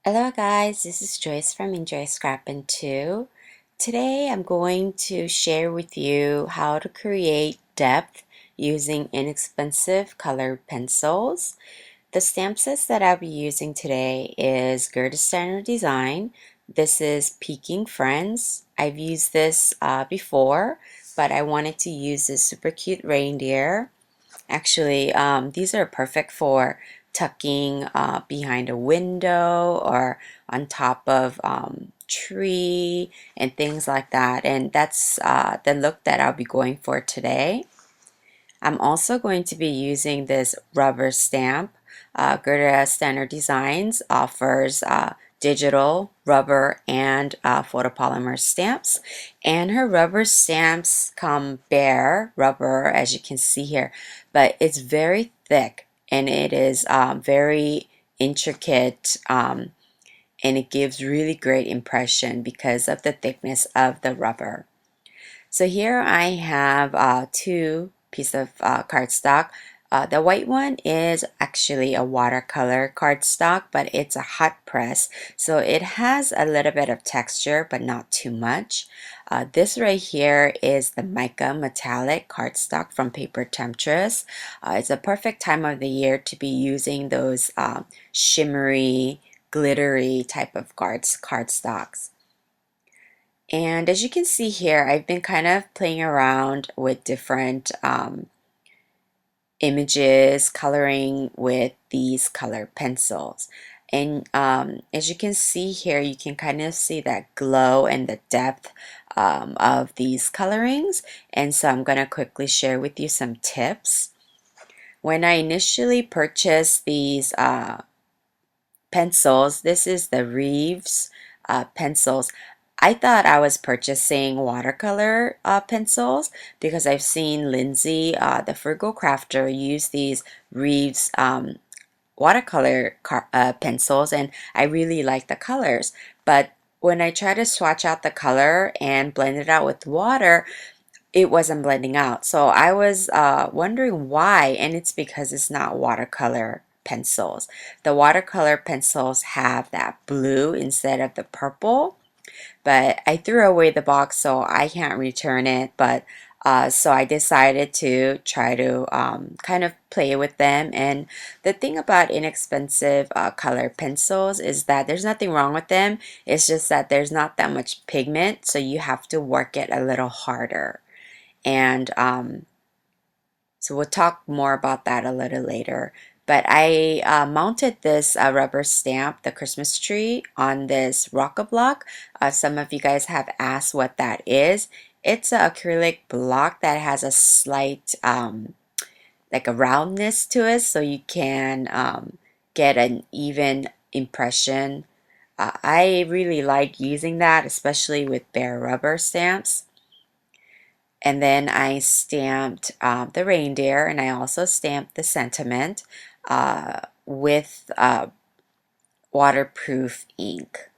Aloha guys, this is Joyce from Enjoy Scrappin' 2. Today I'm going to share with you how to create depth using inexpensive colored pencils. The stamp sets that I'll be using today is Gerda Steiner Design. This is Peking Friends. I've used this before, but I wanted to use this super cute reindeer. Actually, these are perfect for tucking behind a window or on top of tree and things like that. And that's the look that I'll be going for today. I'm also going to be using this rubber stamp. Gerda Steiner Designs offers digital, rubber, and photopolymer stamps. And her rubber stamps come bare rubber, as you can see here, but it's very thick and it is very intricate, and it gives really great impression because of the thickness of the rubber. So here I have two pieces of cardstock. The white one is actually a watercolor cardstock, but it's a hot press, so it has a little bit of texture, but not too much. This right here is the mica metallic cardstock from Paper Temptress. It's a perfect time of the year to be using those shimmery, glittery type of cardstocks. And as you can see here, I've been kind of playing around with different images, coloring with these color pencils. And as you can see here, you can kind of see that glow and the depth of these colorings. And so I'm going to quickly share with you some tips. When I initially purchased these pencils, this is the Reeves pencils. I thought I was purchasing watercolor pencils because I've seen Lindsay, the Frugal Crafter, use these Reeves watercolor pencils, and I really like the colors. But when I try to swatch out the color and blend it out with water, it wasn't blending out. So I was wondering why, and it's because it's not watercolor pencils. The watercolor pencils have that blue instead of the purple, but I threw away the box, so I can't return it. But so I decided to try to kind of play with them. And the thing about inexpensive color pencils is that there's nothing wrong with them. It's just that there's not that much pigment, so you have to work it a little harder. And so we'll talk more about that a little later. But I mounted this rubber stamp, the Christmas tree, on this rocker block. Some of you guys have asked what that is. It's an acrylic block that has a slight, like a roundness to it, so you can get an even impression. I really like using that, especially with bare rubber stamps. And then I stamped the reindeer, and I also stamped the sentiment with waterproof ink.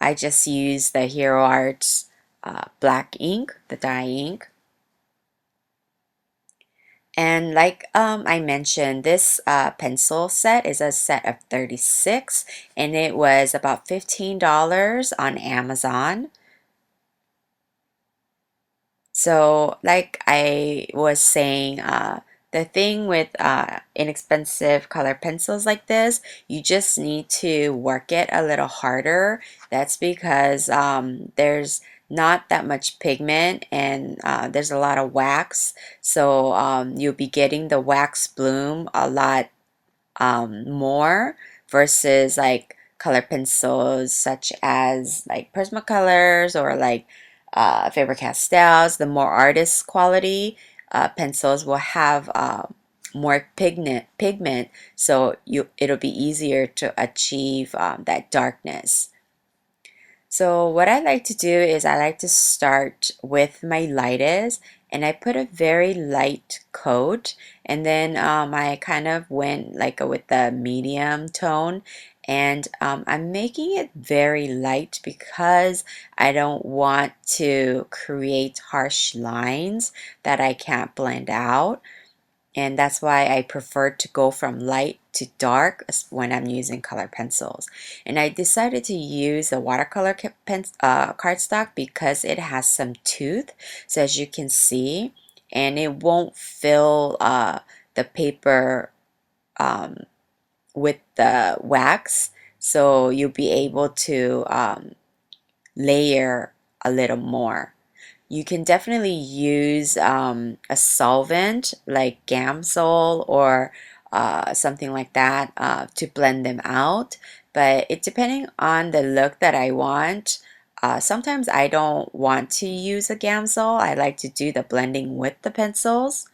I just used the Hero Arts black ink, the dye ink. And like I mentioned, this pencil set is a set of 36, and it was about $15 on Amazon. So, like I was saying, the thing with inexpensive color pencils like this, you just need to work it a little harder. That's because there's not that much pigment, and there's a lot of wax. So you'll be getting the wax bloom a lot more versus like color pencils such as like Prismacolors or like Faber-Castells. The more artist quality pencils will have more pigment, so it'll be easier to achieve that darkness. So what I like to do is I like to start with my lightest, and I put a very light coat, and then I kind of went like with the medium tone, and I'm making it very light because I don't want to create harsh lines that I can't blend out. And that's why I prefer to go from light to dark when I'm using color pencils. And I decided to use the watercolor cardstock because it has some tooth, so as you can see, and it won't fill the paper with the wax, so you'll be able to layer a little more. You can definitely use a solvent like Gamsol or something like that to blend them out, but it depending on the look that I want. Sometimes I don't want to use a Gamsol. I like to do the blending with the pencils.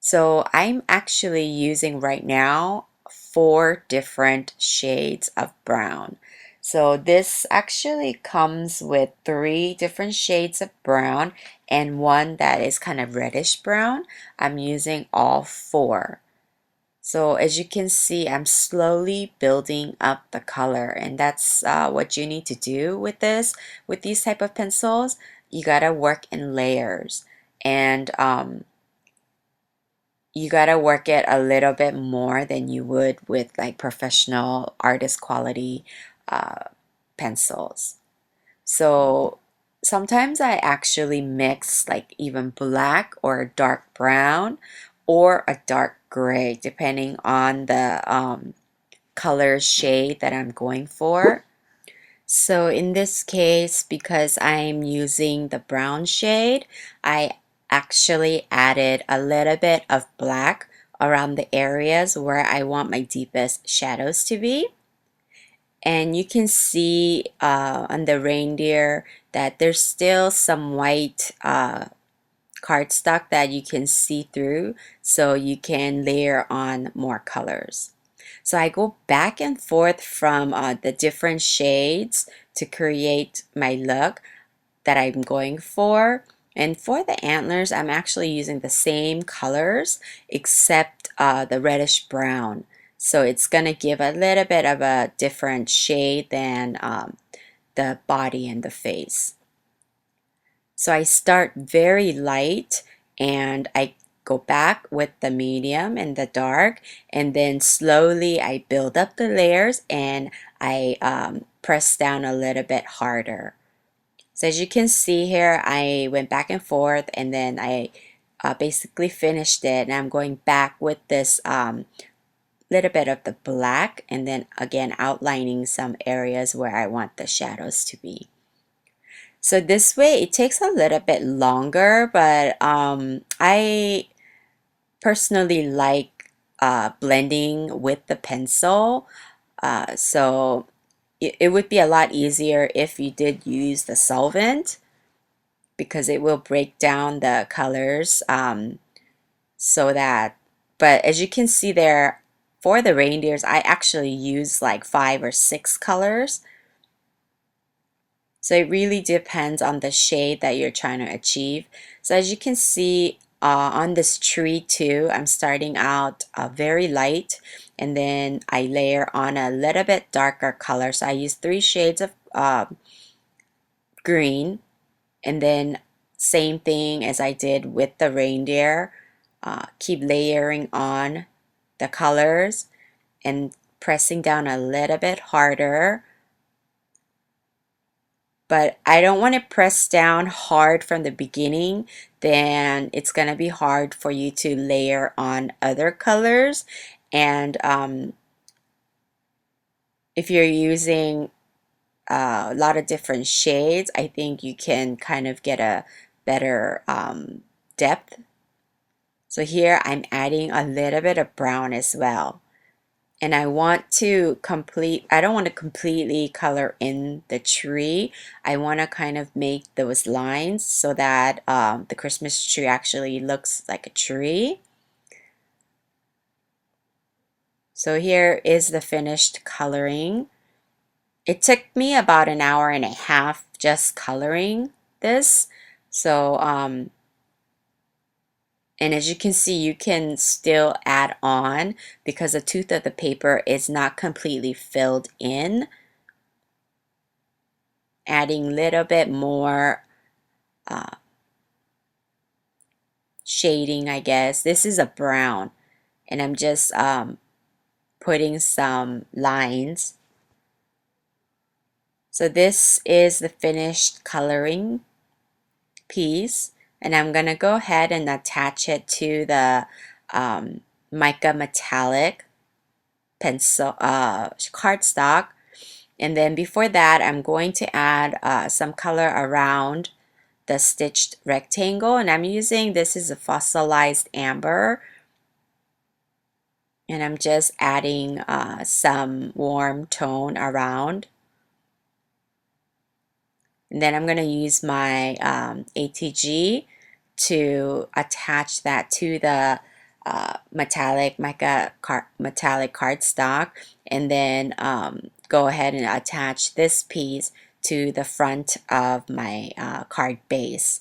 So I'm actually using right now 4 different shades of brown. So this actually comes with 3 different shades of brown and one that is kind of reddish brown. I'm using all 4. So as you can see, I'm slowly building up the color, and that's what you need to do with this. With these type of pencils, you gotta work in layers, and you gotta work it a little bit more than you would with like professional artist quality pencils. So sometimes I actually mix like even black or a dark brown or a dark gray depending on the color shade that I'm going for. So in this case, because I'm using the brown shade, I actually added a little bit of black around the areas where I want my deepest shadows to be. And you can see on the reindeer that there's still some white cardstock that you can see through, so you can layer on more colors. So I go back and forth from the different shades to create my look that I'm going for. And for the antlers, I'm actually using the same colors except the reddish brown. So it's going to give a little bit of a different shade than the body and the face. So I start very light and I go back with the medium and the dark, and then slowly I build up the layers and I press down a little bit harder. So as you can see here, I went back and forth, and then I basically finished it, and I'm going back with this little bit of the black, and then again outlining some areas where I want the shadows to be. So this way it takes a little bit longer, but I personally like blending with the pencil. So it would be a lot easier if you did use the solvent, because it will break down the colors so that, but as you can see there, for the reindeers, I actually use like 5 or 6 colors. So it really depends on the shade that you're trying to achieve. So as you can see on this tree too, I'm starting out very light, and then I layer on a little bit darker color. So I use 3 shades of green, and then same thing as I did with the reindeer. Keep layering on the colors and pressing down a little bit harder. But I don't want to press down hard from the beginning, then it's going to be hard for you to layer on other colors. And if you're using a lot of different shades, I think you can kind of get a better depth. So here I'm adding a little bit of brown as well. And I want to I don't want to completely color in the tree. I want to kind of make those lines so that the Christmas tree actually looks like a tree. So here is the finished coloring. It took me about an hour and a half just coloring this. So and as you can see, you can still add on because the tooth of the paper is not completely filled in. Adding a little bit more shading, I guess. This is a brown, and I'm just putting some lines. So this is the finished coloring piece, and I'm gonna go ahead and attach it to the mica metallic pencil cardstock. And then before that, I'm going to add some color around the stitched rectangle, and I'm using, this is a fossilized amber, and I'm just adding some warm tone around. And then I'm going to use my ATG to attach that to the metallic metallic cardstock, and then go ahead and attach this piece to the front of my card base,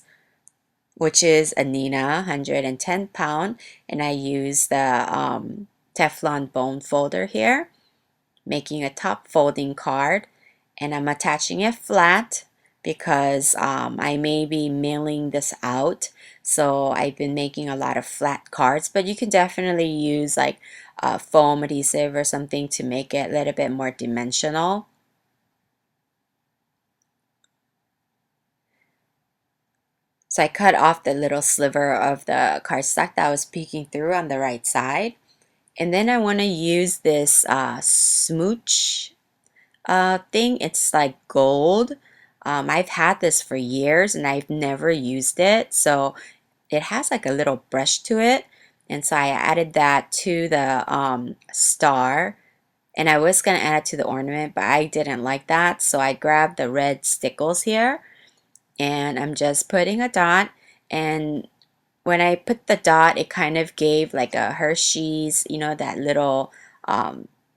which is a Nina 110 pound, and I use the Teflon bone folder here, making a top folding card, and I'm attaching it flat because I may be mailing this out, so I've been making a lot of flat cards, but you can definitely use like foam adhesive or something to make it a little bit more dimensional. So I cut off the little sliver of the cardstock that was peeking through on the right side, and then I want to use this smooch thing. It's like gold. I've had this for years and I've never used it, so it has like a little brush to it, and so I added that to the star, and I was gonna add it to the ornament, but I didn't like that, so I grabbed the red stickles here, and I'm just putting a dot, and when I put the dot, it kind of gave like a Hershey's, you know, that little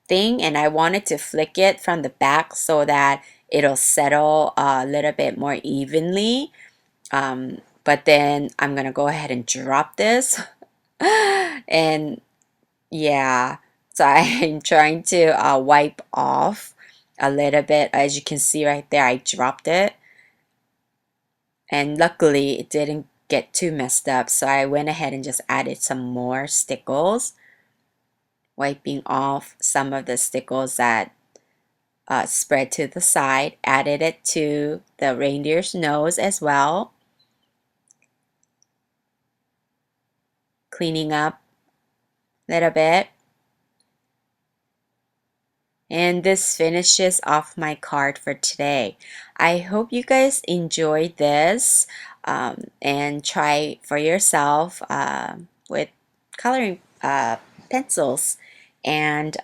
thing, and I wanted to flick it from the back so that it'll settle a little bit more evenly. But then I'm gonna go ahead and drop this, and yeah, so I'm trying to wipe off a little bit. As you can see right there, I dropped it, and luckily it didn't get too messed up, so I went ahead and just added some more stickles, wiping off some of the stickles that spread to the side, added it to the reindeer's nose as well, cleaning up a little bit. And this finishes off my card for today. I hope you guys enjoyed this and try for yourself with coloring pencils. And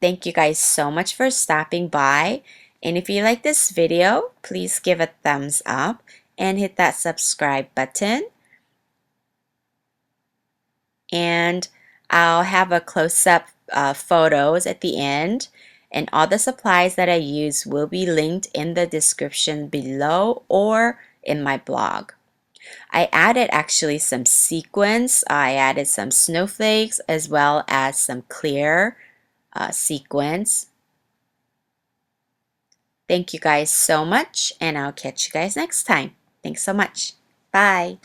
thank you guys so much for stopping by. And if you like this video, please give a thumbs up and hit that subscribe button. And I'll have a close-up photos at the end, and all the supplies that I use will be linked in the description below or in my blog. I added actually some sequins. I added some snowflakes as well as some clear sequins. Thank you guys so much, and I'll catch you guys next time. Thanks so much. Bye.